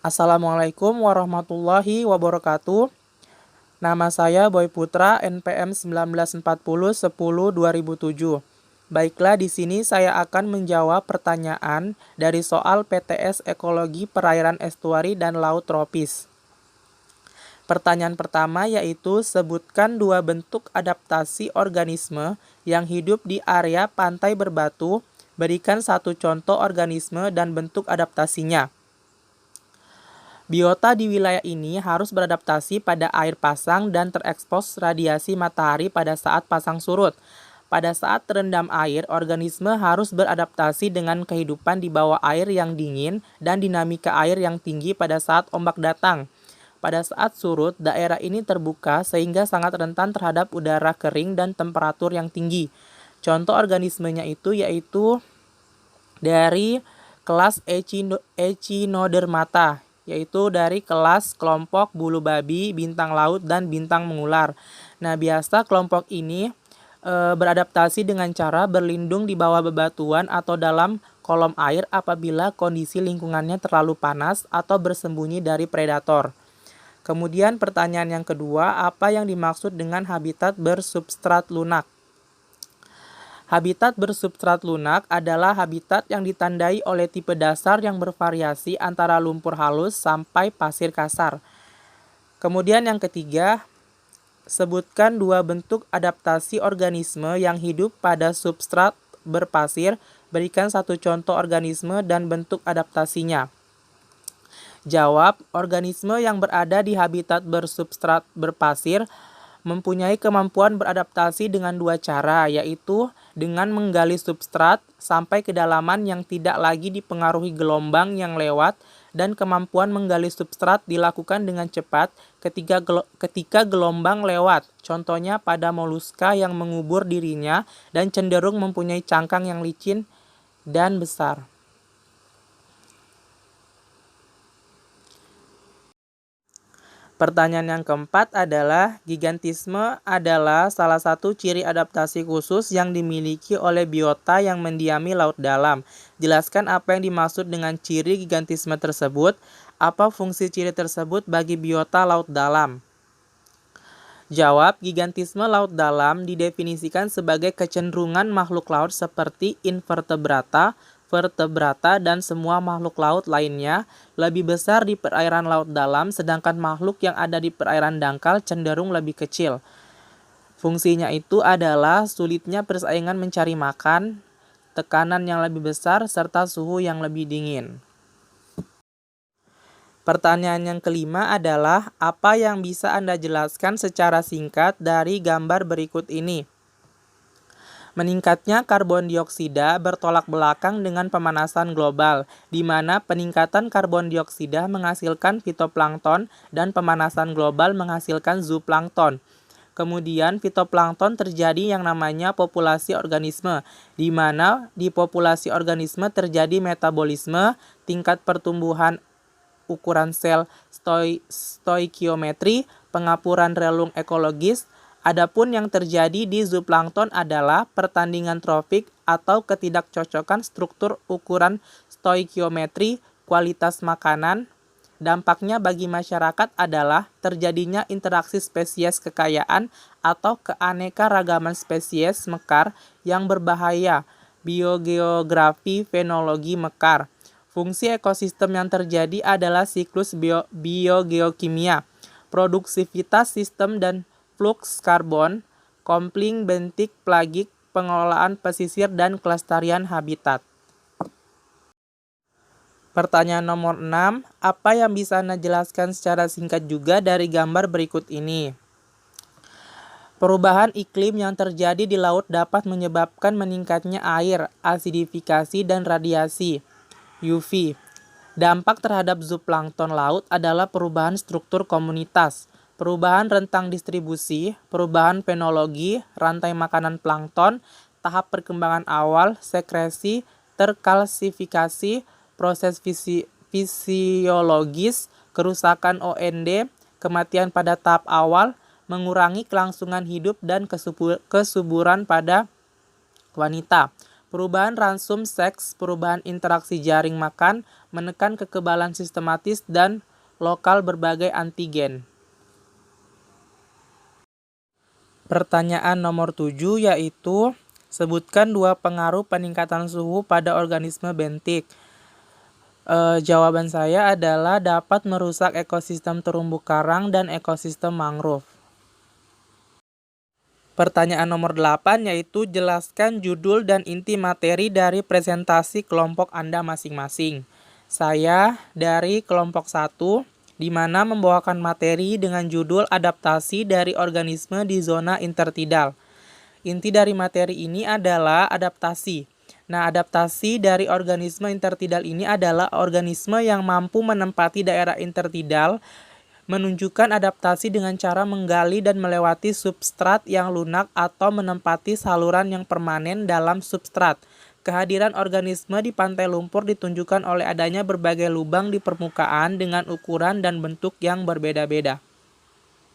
Assalamualaikum warahmatullahi wabarakatuh. Nama saya Boy Putra, NPM 194010-2007. Baiklah, di sini saya akan menjawab pertanyaan dari soal PTS Ekologi Perairan Estuari dan Laut Tropis. Pertanyaan pertama yaitu sebutkan dua bentuk adaptasi organisme yang hidup di area pantai berbatu. Berikan satu contoh organisme dan bentuk adaptasinya. Biota di wilayah ini harus beradaptasi pada air pasang dan terekspos radiasi matahari pada saat pasang surut. Pada saat terendam air, organisme harus beradaptasi dengan kehidupan di bawah air yang dingin dan dinamika air yang tinggi pada saat ombak datang. Pada saat surut, daerah ini terbuka sehingga sangat rentan terhadap udara kering dan temperatur yang tinggi. Contoh organismenya itu yaitu dari kelas Echinodermata, yaitu dari kelas kelompok bulu babi, bintang laut, dan bintang mengular. Nah, biasa kelompok ini beradaptasi dengan cara berlindung di bawah bebatuan atau dalam kolom air apabila kondisi lingkungannya terlalu panas atau bersembunyi dari predator. Kemudian pertanyaan yang kedua, apa yang dimaksud dengan habitat bersubstrat lunak? Habitat bersubstrat lunak adalah habitat yang ditandai oleh tipe dasar yang bervariasi antara lumpur halus sampai pasir kasar. Kemudian yang ketiga, sebutkan dua bentuk adaptasi organisme yang hidup pada substrat berpasir. Berikan satu contoh organisme dan bentuk adaptasinya. Jawab, organisme yang berada di habitat bersubstrat berpasir mempunyai kemampuan beradaptasi dengan dua cara, yaitu dengan menggali substrat sampai kedalaman yang tidak lagi dipengaruhi gelombang yang lewat, dan kemampuan menggali substrat dilakukan dengan cepat ketika gelombang lewat. Contohnya pada moluska yang mengubur dirinya dan cenderung mempunyai cangkang yang licin dan besar. Pertanyaan yang keempat adalah, gigantisme adalah salah satu ciri adaptasi khusus yang dimiliki oleh biota yang mendiami laut dalam. Jelaskan apa yang dimaksud dengan ciri gigantisme tersebut. Apa fungsi ciri tersebut bagi biota laut dalam? Jawab, gigantisme laut dalam didefinisikan sebagai kecenderungan makhluk laut seperti invertebrata, vertebrata, dan semua makhluk laut lainnya lebih besar di perairan laut dalam, sedangkan makhluk yang ada di perairan dangkal cenderung lebih kecil. Fungsinya itu adalah sulitnya persaingan mencari makan, tekanan yang lebih besar, serta suhu yang lebih dingin. Pertanyaan yang kelima adalah, apa yang bisa Anda jelaskan secara singkat dari gambar berikut ini? Meningkatnya karbon dioksida bertolak belakang dengan pemanasan global, di mana peningkatan karbon dioksida menghasilkan fitoplankton dan pemanasan global menghasilkan zooplankton. Kemudian fitoplankton terjadi yang namanya populasi organisme, di mana di populasi organisme terjadi metabolisme, tingkat pertumbuhan ukuran sel stoikiometri, pengapuran relung ekologis. Adapun yang terjadi di zooplankton adalah pertandingan trofik atau ketidakcocokan struktur ukuran stoikiometri kualitas makanan. Dampaknya bagi masyarakat adalah terjadinya interaksi spesies kekayaan atau keanekaragaman spesies mekar yang berbahaya, biogeografi fenologi mekar. Fungsi ekosistem yang terjadi adalah siklus biogeokimia, produksivitas sistem dan fluks karbon, kompling bentik plagik, pengelolaan pesisir, dan kelestarian habitat. Pertanyaan nomor 6, apa yang bisa Anda jelaskan secara singkat juga dari gambar berikut ini? Perubahan iklim yang terjadi di laut dapat menyebabkan meningkatnya air, asidifikasi, dan radiasi UV. Dampak terhadap zooplankton laut adalah perubahan struktur komunitas, perubahan rentang distribusi, perubahan fenologi, rantai makanan plankton, tahap perkembangan awal, sekresi, terkalsifikasi, proses fisiologis, kerusakan OND, kematian pada tahap awal, mengurangi kelangsungan hidup dan kesuburan pada wanita. Perubahan ransum seks, perubahan interaksi jaring makan, menekan kekebalan sistematis dan lokal berbagai antigen. Pertanyaan nomor 7 yaitu, sebutkan 2 pengaruh peningkatan suhu pada organisme bentik. Jawaban saya adalah dapat merusak ekosistem terumbu karang dan ekosistem mangrove. Pertanyaan nomor 8 yaitu jelaskan judul dan inti materi dari presentasi kelompok Anda masing-masing. Saya dari kelompok 1, di mana membawakan materi dengan judul adaptasi dari organisme di zona intertidal. Inti dari materi ini adalah adaptasi. Nah, adaptasi dari organisme intertidal ini adalah organisme yang mampu menempati daerah intertidal, menunjukkan adaptasi dengan cara menggali dan melewati substrat yang lunak atau menempati saluran yang permanen dalam substrat. Kehadiran organisme di pantai lumpur ditunjukkan oleh adanya berbagai lubang di permukaan dengan ukuran dan bentuk yang berbeda-beda.